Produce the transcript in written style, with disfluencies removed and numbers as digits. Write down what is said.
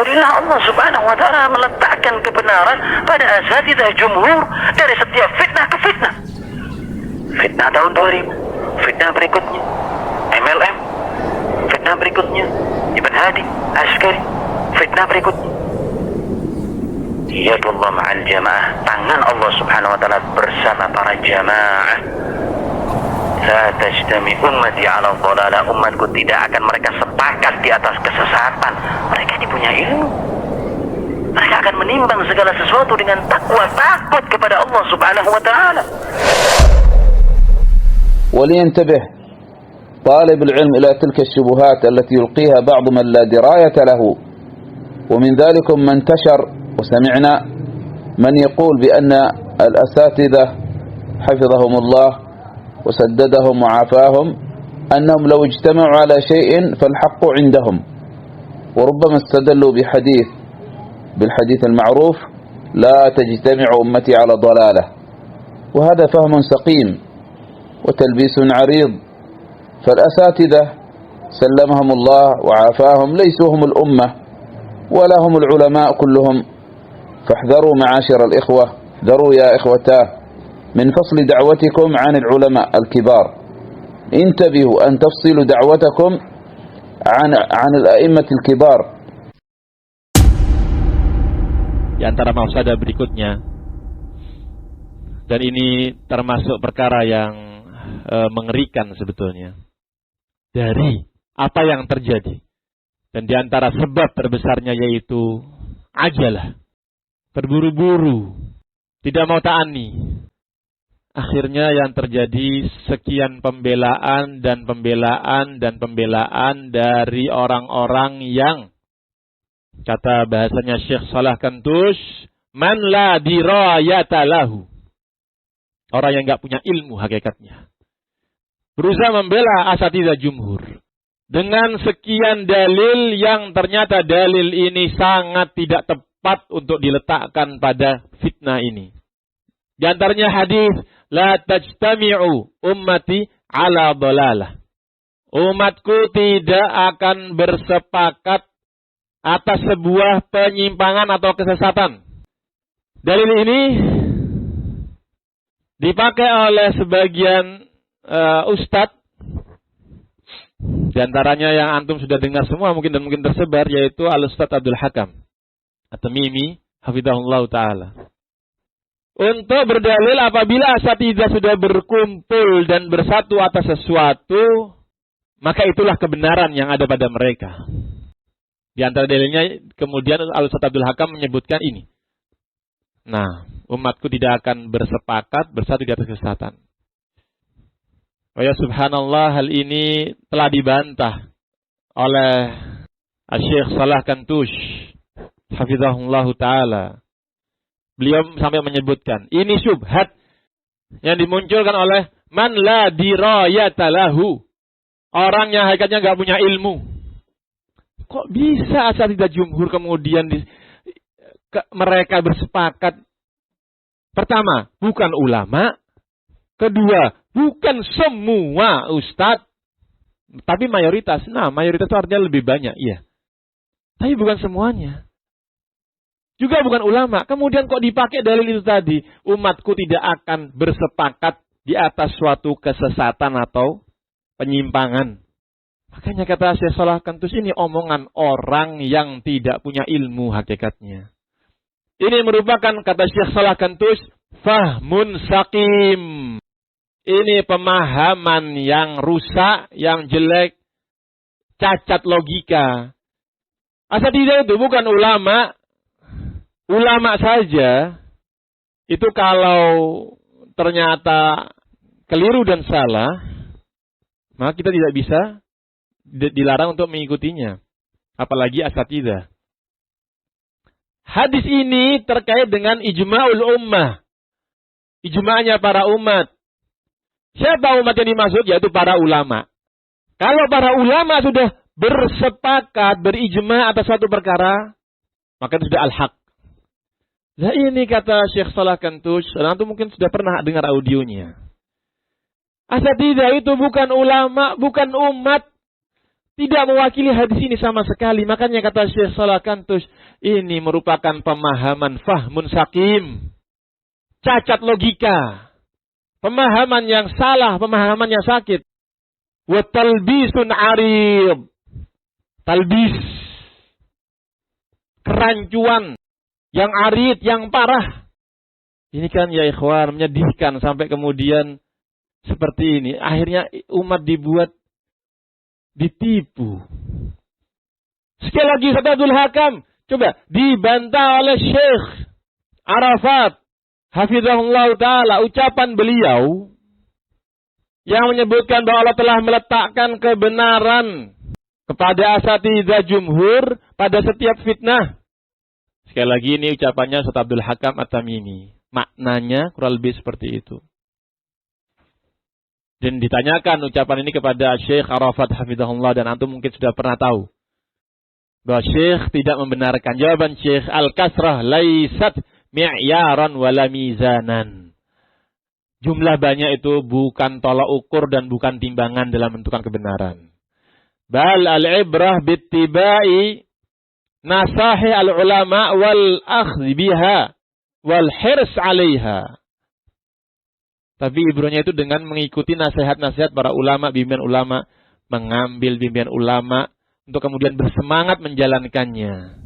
Alhamdulillah Allah subhanahu wa ta'ala meletakkan kebenaran pada asatidzah jumhur dari setiap fitnah ke fitnah. Fitnah tahun 2000, fitnah berikutnya MLM, fitnah berikutnya Ibn Hadi, Askari, fitnah berikutnya Yadullah ma'al jamaah, tangan Allah subhanahu wa ta'ala bersama para jamaah. Satajtami ummati ala dhalalah, umatku tidak akan mereka sepakat di atas kesesatan. Mereka ini punya ilmu, mereka akan menimbang segala sesuatu dengan takwa, takut kepada Allah subhanahu wa ta'ala. ولينتبه طالب العلم إلى تلك الشبهات التي يلقيها بعض من لا دراية له، ومن ذلك من انتشر وسمعنا من يقول بأن الأساتذة حفظهم الله وسددهم وعافاهم أنهم لو اجتمعوا على شيء فالحق عندهم، وربما استدلوا بالحديث المعروف لا تجتمع أمتي على ضلالة، وهذا فهم سقيم وتلبيس عريض. فالأساتذة سلمهم الله وعافاهم ليسوا هم الأمة ولا هم العلماء كلهم، فاحذروا معاشر الإخوة، احذروا يا إخوتاه من فصل دعوتكم عن العلماء الكبار، انتبهوا أن تفصلوا دعوتكم عن الأئمة الكبار. Di antara mafsadah berikutnya, dan ini termasuk perkara yang mengerikan sebetulnya dari apa yang terjadi, dan di antara sebab terbesarnya yaitu ajalah, terburu-buru, tidak mau ta'ani. Akhirnya yang terjadi sekian pembelaan dari orang-orang yang, kata bahasanya Syekh Salah Kantush, man la dirayata lahu, orang yang enggak punya ilmu hakikatnya, berusaha membela asatidzah jumhur dengan sekian dalil yang ternyata dalil ini sangat tidak tepat untuk diletakkan pada fitnah ini. Di antaranya hadis la tajtami'u ummati ala dhalalah, umatku tidak akan bersepakat atas sebuah penyimpangan atau kesesatan. Dalil ini dipakai oleh sebagian ustadz, di antaranya yang antum sudah dengar semua mungkin dan mungkin tersebar, yaitu Al-Ustadz Abdul Hakam At-Tamimi hafizahullah ta'ala, untuk berdalil apabila asatidzah sudah berkumpul dan bersatu atas sesuatu, maka itulah kebenaran yang ada pada mereka. Di antara dalilnya kemudian Al-Ustadz Abdul Hakam menyebutkan ini. Nah, umatku tidak akan bersepakat bersatu di atas kesesatan. Oh ya subhanallah, hal ini telah dibantah oleh Syekh Salah Kantush hafizahullah ta'ala. Beliau sampai menyebutkan ini syubhat yang dimunculkan oleh man la dirayata lahu, orang yang hakikatnya enggak punya ilmu. Kok bisa asatidzah jumhur kemudian mereka bersepakat? Pertama, bukan ulama. Kedua, bukan semua ustadz, tapi mayoritas. Nah, mayoritas itu artinya lebih banyak, iya. Tapi bukan semuanya. Juga bukan ulama. Kemudian kok dipakai dalil itu tadi, umatku tidak akan bersepakat di atas suatu kesesatan atau penyimpangan. Makanya kata Syekh Salah Kantush, ini omongan orang yang tidak punya ilmu hakikatnya. Ini merupakan, kata Syekh Salah Kantush, fahmun saqim. Ini pemahaman yang rusak, yang jelek, cacat logika. Asatidzah itu bukan ulama. Ulama saja itu kalau ternyata keliru dan salah, maka kita tidak bisa dilarang untuk mengikutinya. Apalagi asatidzah. Hadis ini terkait dengan ijma'ul ummah. Ijma'nya para umat. Siapa umat yang dimaksud? Yaitu para ulama. Kalau para ulama sudah bersepakat, berijma' atas suatu perkara, maka itu sudah al-haq. Nah ini kata Syekh Salah Kantush, dan antum mungkin sudah pernah dengar audionya. Asatidzah itu bukan ulama, bukan umat. Tidak mewakili hadis ini sama sekali. Makanya kata Syekh Shalih Kantus, ini merupakan pemahaman fahmun sakim. Cacat logika. Pemahaman yang salah, pemahaman yang sakit. Wa talbisun arid. Talbis. Kerancuan. Yang arid, yang parah. Ini kan ya ikhwan, menyedihkan sampai kemudian seperti ini. Akhirnya umat dibuat ditipu. Sekali lagi Ustaz Abdul Hakam, coba dibantah oleh Syekh Arafat hafizahullah taala, ucapan beliau yang menyebutkan bahwa Allah telah meletakkan kebenaran kepada asatidzah jumhur pada setiap fitnah. Sekali lagi ini ucapannya Ustaz Abdul Hakam At-Tamimi. Maknanya kurang lebih seperti itu. Dan ditanyakan ucapan ini kepada Syekh Arafat hafizahullah, dan antum mungkin sudah pernah tahu bahwa Syekh tidak membenarkan. Jawaban Syekh, al-kasrah laisat mi'yaran wala mizanan. Jumlah banyak itu bukan tolak ukur dan bukan timbangan dalam menentukan kebenaran. Bal al-ibrah bittiba'i nasahi al-ulama wal akhdhi biha wal hirs 'alaiha. Tapi ibrahnya itu dengan mengikuti nasihat-nasihat para ulama, bimbingan ulama, mengambil bimbingan ulama untuk kemudian bersemangat menjalankannya.